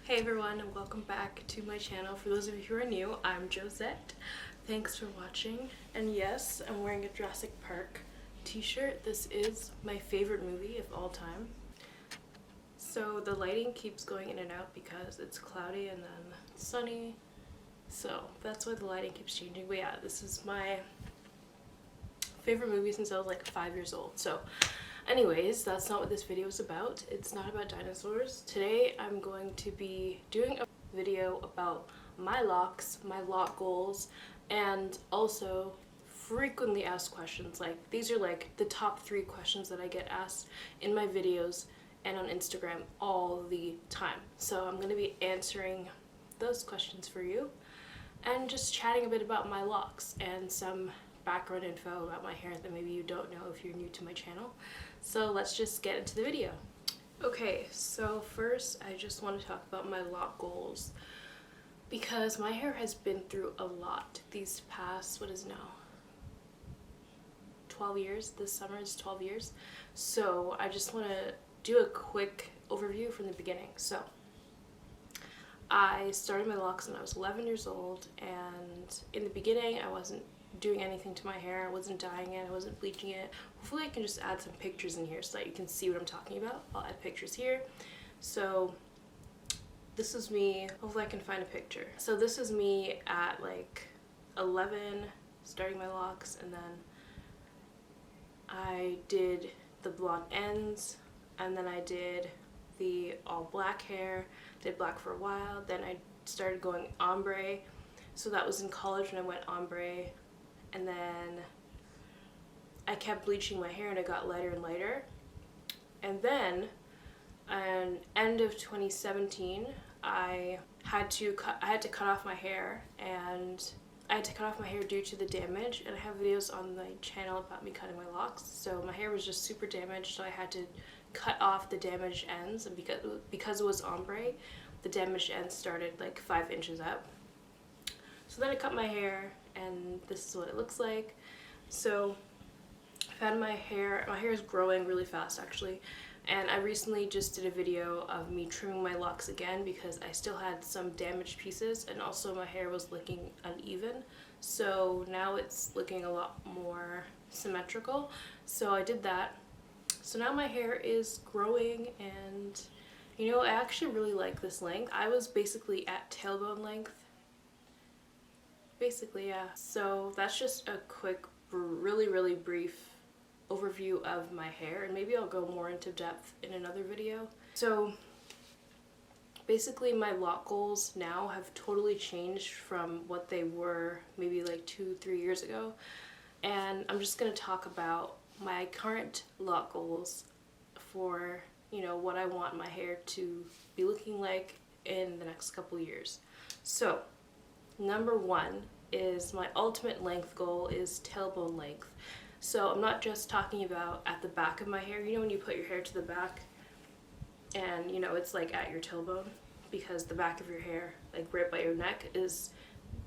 Hey everyone, and welcome back to my channel. For those of you who are new, I'm Josette. Thanks for watching. And yes, I'm wearing a Jurassic Park t-shirt. This is my favorite movie of all time. So the lighting keeps going in and out because it's cloudy and then sunny. So that's why the lighting keeps changing. But yeah, this is my favorite movie since I was like 5 years old. So anyways, that's not what this video is about. It's not about dinosaurs. Today I'm going to be doing a video about my locks, my lock goals, and also frequently asked questions. Like, these are like the top 3 questions that I get asked in my videos and on Instagram all the time. So I'm going to be answering those questions for you and just chatting a bit about my locks and some background info about my hair that maybe you don't know if you're new to my channel. So let's just get into the video. Okay, so first I just want to talk about my lock goals because my hair has been through a lot these past, what is now, 12 years. This summer is 12 years. So I just want to do a quick overview from the beginning. So I started my locks when I was 11 years old, and in the beginning I wasn't doing anything to my hair. I wasn't dyeing it, I wasn't bleaching it. Hopefully I can just add some pictures in here so that you can see what I'm talking about. I'll add pictures here. So this is me. Hopefully I can find a picture. So this is me at like 11 starting my locks, and then I did the blonde ends, and then I did the all black hair, did black for a while, then I started going ombre. So that was in college when I went ombre. And then I kept bleaching my hair and it got lighter and lighter. And then, end of 2017, I had to cut off my hair, and I had to cut off my hair due to the damage. And I have videos on my channel about me cutting my locks. So my hair was just super damaged, so I had to cut off the damaged ends. And because it was ombre, the damaged ends started like 5 inches up. So then I cut my hair, and this is what it looks like. So I've had my hair is growing really fast actually, and I recently just did a video of me trimming my locks again because I still had some damaged pieces, and also my hair was looking uneven. So now it's looking a lot more symmetrical. So I did that. So now my hair is growing, and you know, I actually really like this length. I was basically at tailbone length. Basically, yeah. So that's just a quick, really brief overview of my hair, and maybe I'll go more into depth in another video. So basically my lock goals now have totally changed from what they were maybe like 2-3 years ago, and I'm just going to talk about my current lock goals for, you know, what I want my hair to be looking like in the next couple years. So number 1 is my ultimate length goal is tailbone length. So I'm not just talking about at the back of my hair. You know when you put your hair to the back and, you know, it's like at your tailbone, because the back of your hair, like right by your neck, is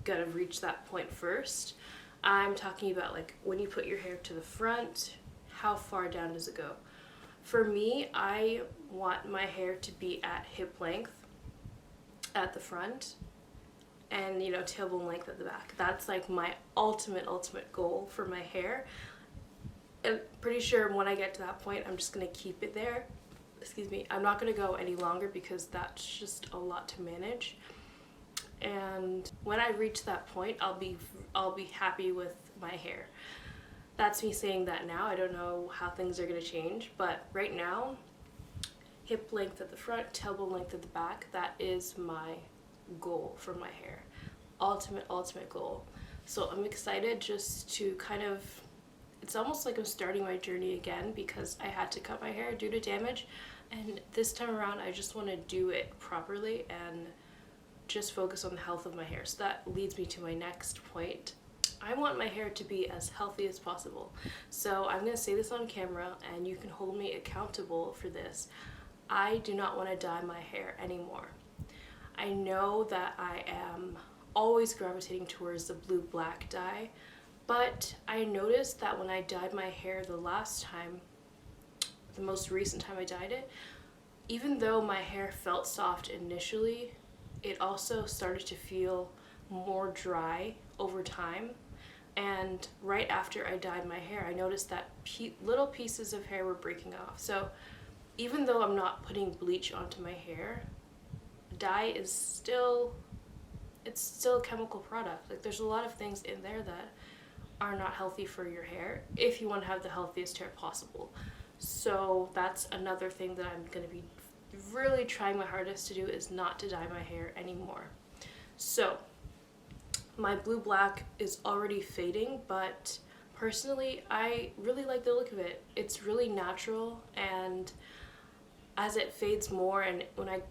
gonna reach that point first. I'm talking about like when you put your hair to the front, how far down does it go? For me, I want my hair to be at hip length at the front, and, you know, tailbone length at the back. That's like my ultimate goal for my hair. I'm pretty sure when I get to that point, I'm just gonna keep it there. Excuse me. I'm not gonna go any longer because that's just a lot to manage. And when I reach that point, I'll be happy with my hair. That's me saying that now. I don't know how things are gonna change, but right now, hip length at the front, tailbone length at the back, that is my goal for my hair. Ultimate goal. So I'm excited just to kind of, it's almost like I'm starting my journey again because I had to cut my hair due to damage, and this time around I just want to do it properly and just focus on the health of my hair. So that leads me to my next point. I want my hair to be as healthy as possible. So I'm going to say this on camera, and you can hold me accountable for this. I do not want to dye my hair anymore. I know that I am always gravitating towards the blue-black dye, but I noticed that when I dyed my hair the last time, the most recent time I dyed it, even though my hair felt soft initially, it also started to feel more dry over time. And right after I dyed my hair, I noticed that little pieces of hair were breaking off. So even though I'm not putting bleach onto my hair, dye is still, it's still a chemical product. Like, there's a lot of things in there that are not healthy for your hair if you want to have the healthiest hair possible. So that's another thing that I'm going to be really trying my hardest to do, is not to dye my hair anymore. So my blue black is already fading, but personally I really like the look of it. It's really natural, and as it fades more and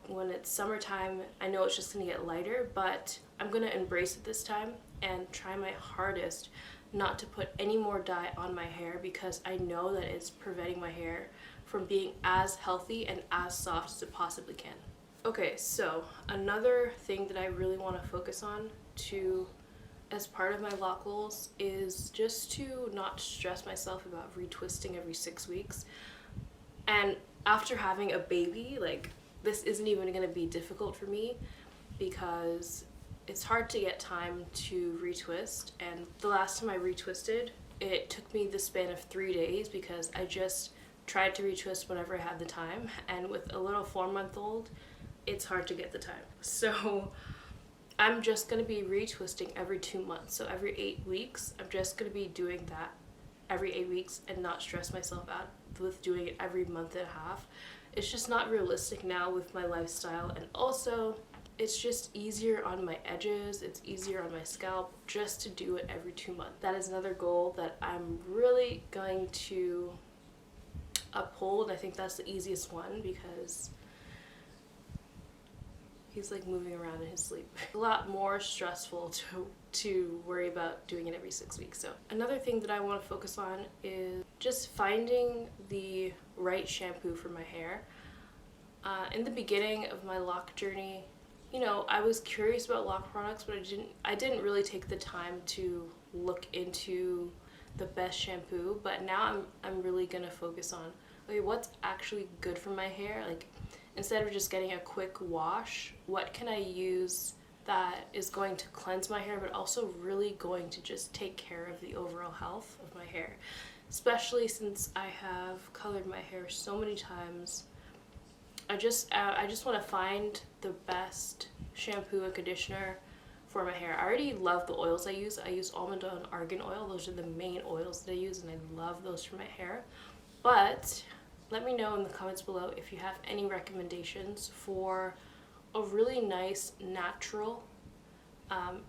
when it's summertime, I know it's just gonna get lighter, but I'm gonna embrace it this time and try my hardest not to put any more dye on my hair, because I know that it's preventing my hair from being as healthy and as soft as it possibly can. Okay, so another thing that I really want to focus on as part of my lock goals is just to not stress myself about retwisting every 6 weeks. And after having a baby, like, this isn't even going to be difficult for me, because it's hard to get time to retwist. And the last time I retwisted, it took me the span of 3 days, because I just tried to retwist whenever I had the time, and with a little 4-month-old, it's hard to get the time. So I'm just going to be retwisting every 2 months. So every 8 weeks, I'm just going to be doing that every 8 weeks and not stress myself out with doing it every month and a half. It's just not realistic now with my lifestyle, and also it's just easier on my edges, it's easier on my scalp just to do it every 2 months. That is another goal that I'm really going to uphold. I think that's the easiest one, because he's like moving around in his sleep. A lot more stressful to worry about doing it every 6 weeks. So another thing that I want to focus on is just finding the right shampoo for my hair. In the beginning of my lock journey, you know, I was curious about lock products, but I didn't really take the time to look into the best shampoo. But now I'm really gonna focus on, okay, what's actually good for my hair? Like, instead of just getting a quick wash, what can I use that is going to cleanse my hair, but also really going to just take care of the overall health of my hair? Especially since I have colored my hair so many times, I just want to find the best shampoo and conditioner for my hair. I already love the oils I use. I use almond oil and argan oil. Those are the main oils that I use, and I love those for my hair. But let me know in the comments below if you have any recommendations for a really nice natural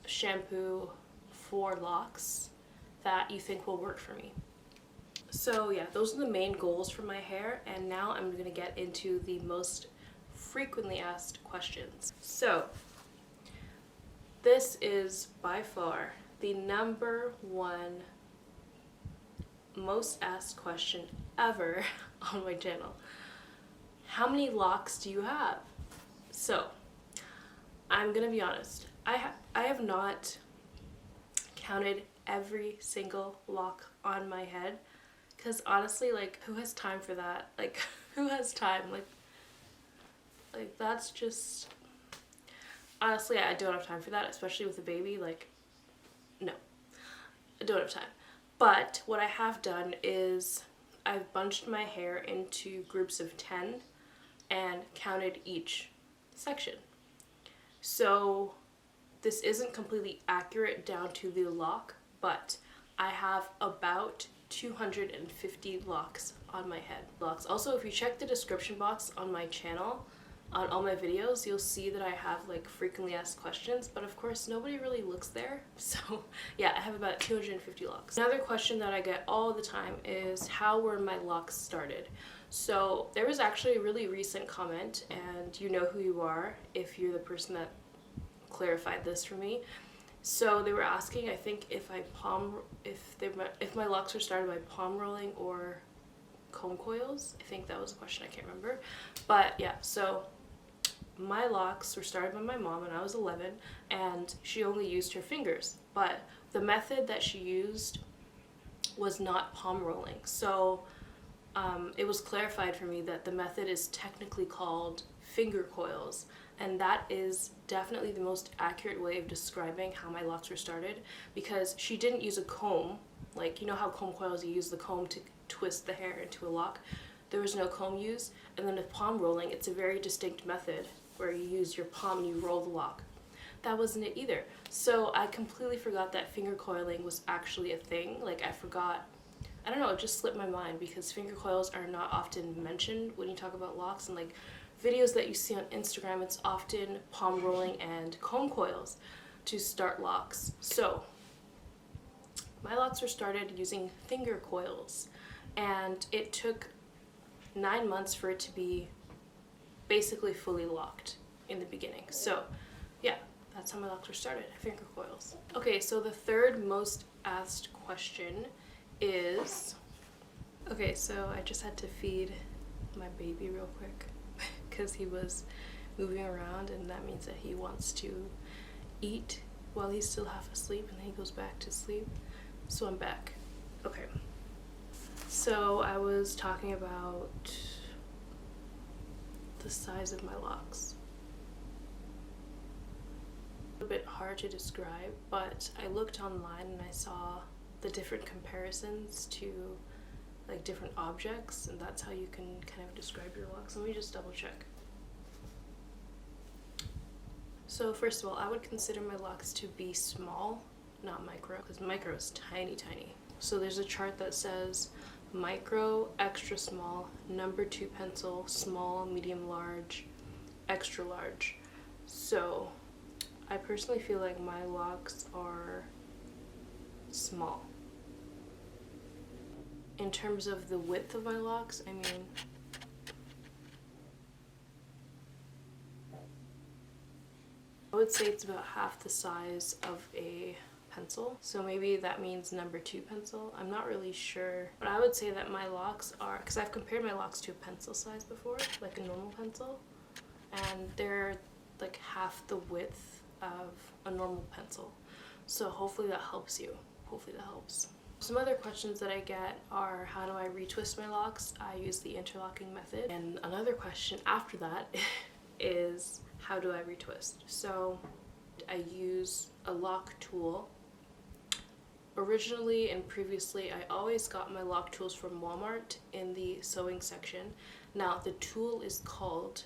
shampoo for locks that you think will work for me. So yeah, those are the main goals for my hair, and now I'm going to get into the most frequently asked questions. So this is by far the #1 most asked question ever on my channel. How many locks do you have? So I'm gonna be honest, I have not counted every single lock on my head, because honestly, like, who has time for that? Like, who has time? Like that's just, honestly, I don't have time for that, especially with a baby. Like, no, I don't have time. But what I have done is I've bunched my hair into groups of 10 and counted each section. So this isn't completely accurate down to the lock, but I have about 250 locks on my head. Locks. Also, if you check the description box on my channel, on all my videos, you'll see that I have like frequently asked questions, but of course nobody really looks there. So yeah, I have about 250 locks. Another question that I get all the time is, how were my locks started? So there was actually a really recent comment, and you know who you are if you're the person that clarified this for me. So they were asking, I think, if my locks were started by palm rolling or comb coils. I think that was a question, I can't remember. But yeah, so my locks were started by my mom when I was 11, and she only used her fingers. But the method that she used was not palm rolling. So it was clarified for me that the method is technically called finger coils, and that is definitely the most accurate way of describing how my locks were started, because she didn't use a comb. Like, you know how comb coils, you use the comb to twist the hair into a lock? There was no comb used. And then with palm rolling, it's a very distinct method where you use your palm and you roll the lock. That wasn't it either. So I completely forgot that finger coiling was actually a thing. Like, I forgot, I don't know, it just slipped my mind, because finger coils are not often mentioned when you talk about locks. And like videos that you see on Instagram, it's often palm rolling and comb coils to start locks. So my locks were started using finger coils, and it took 9 months for it to be basically fully locked in the beginning. So yeah, that's how my locks were started, finger coils. Okay, so the third most asked question is, okay, so I just had to feed my baby real quick because he was moving around, and that means that he wants to eat while he's still half asleep, and then he goes back to sleep. So I'm back. Okay. So I was talking about the size of my locks. A bit hard to describe, but I looked online and I saw the different comparisons to like different objects, and that's how you can kind of describe your locks. Let me just double check. So first of all, I would consider my locks to be small, not micro, because micro is tiny, tiny. So there's a chart that says micro, extra small, number 2 pencil, small, medium, large, extra large. So I personally feel like my locks are small. In terms of the width of my locks, I mean, I would say it's about half the size of a pencil. So maybe that means number 2 pencil. I'm not really sure. But I would say that my locks are, because I've compared my locks to a pencil size before, like a normal pencil, and they're like half the width of a normal pencil. So hopefully that helps you. Hopefully that helps. Some other questions that I get are, how do I retwist my locks? I use the interlocking method. And another question after that is, how do I retwist? So I use a lock tool. Originally and previously, I always got my lock tools from Walmart in the sewing section. Now the tool is called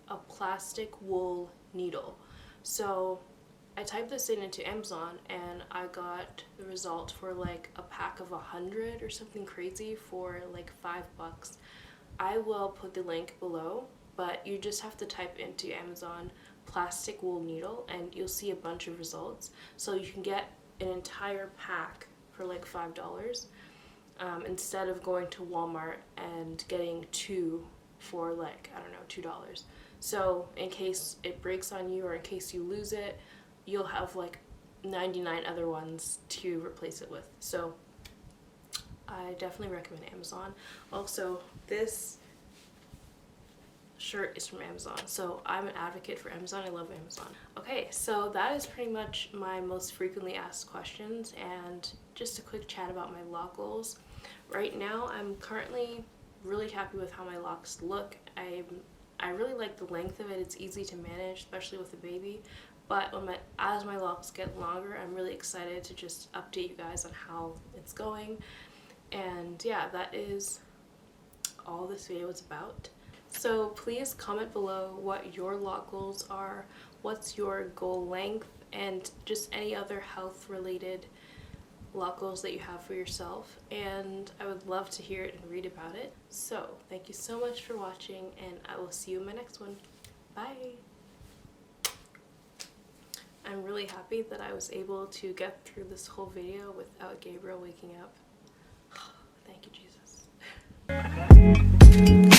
a plastic wool needle. So I typed this into Amazon and I got the result for like a pack of 100 or something crazy for like $5. I will put the link below, but you just have to type into Amazon plastic wool needle and you'll see a bunch of results. So you can get an entire pack for like $5 instead of going to Walmart and getting 2 for like, I don't know, $2. So in case it breaks on you or in case you lose it, you'll have like 99 other ones to replace it with. So I definitely recommend Amazon. Also, this shirt is from Amazon, so I'm an advocate for Amazon. I love Amazon. Okay, so that is pretty much my most frequently asked questions, and just a quick chat about my lock goals. Right now, I'm currently really happy with how my locks look. I really like the length of it. It's easy to manage, especially with a baby. But as my locks get longer, I'm really excited to just update you guys on how it's going. And yeah, that is all this video is about. So please comment below what your lock goals are, what's your goal length, and just any other health related lock goals that you have for yourself. And I would love to hear it and read about it. So thank you so much for watching, and I will see you in my next one. Bye! I'm really happy that I was able to get through this whole video without Gabriel waking up. Thank you, Jesus.